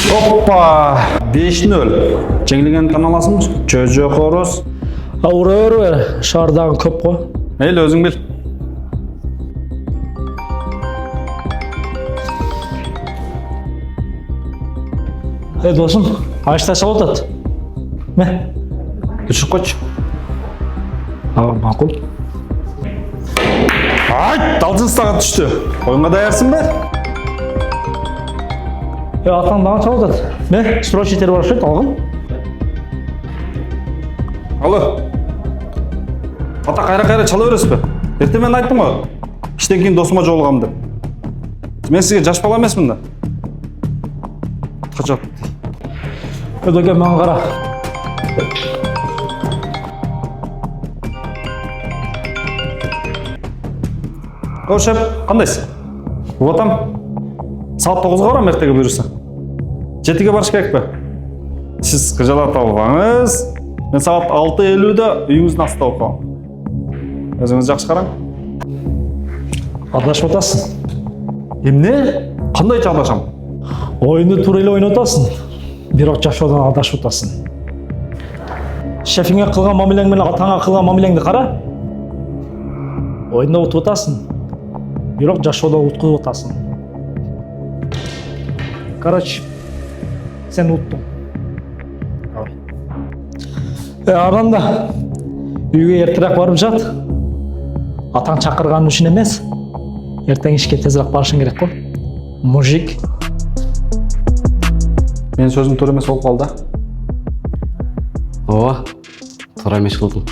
Hoppa! 5-0. Жеңілгенді тана аласың? Жо-жоқ орыс. Ауыр, шардағы көп қой. Мейлі, өзің біл. Досым, ашта сал отады. Мә? Үшіп қойшы. Мақұл. Далжын сағат түсті. Ойынға даярсың ба? Атқан маған сал отады. Мә? Строчитер бар шет, алғын. Алло. Ата қайра чала өресіз бе? Ерте мен айттым ғой. Іштен кейін досыма жолығам деп. Мен сізге жаш бала емеспін да. Қачап. Өдеге маған қара. Шеп, қандайсың? Отам. Сағат 9-ға барам ертеге бұйырса. 7-ге барыш керек пе? Сіз қыжала тауғаңыз. Мен сағат 6:50-де үйіңіздің астында болып қалам. Өзіңіз жақсы қараң. Адашып отасың. Емне? Қандай адашам? Ойынды турелі ойын отасың. Бирок жашодан адашып отасың. Шефіңе қылған мамилең мен атаңа қылған мамилеңді қара. Ойында ұтып отасың. Бирок жашода ұтқызып отасың. Короче, сен ұттың. Аранда үйге ертерек барып жат. Атаң шақырған үшін емес. Ертең ішке тезірек барышың керек қой. Мужик. Мен сөзім тура емес болып қалды. Ооба, туура эмес кылдым.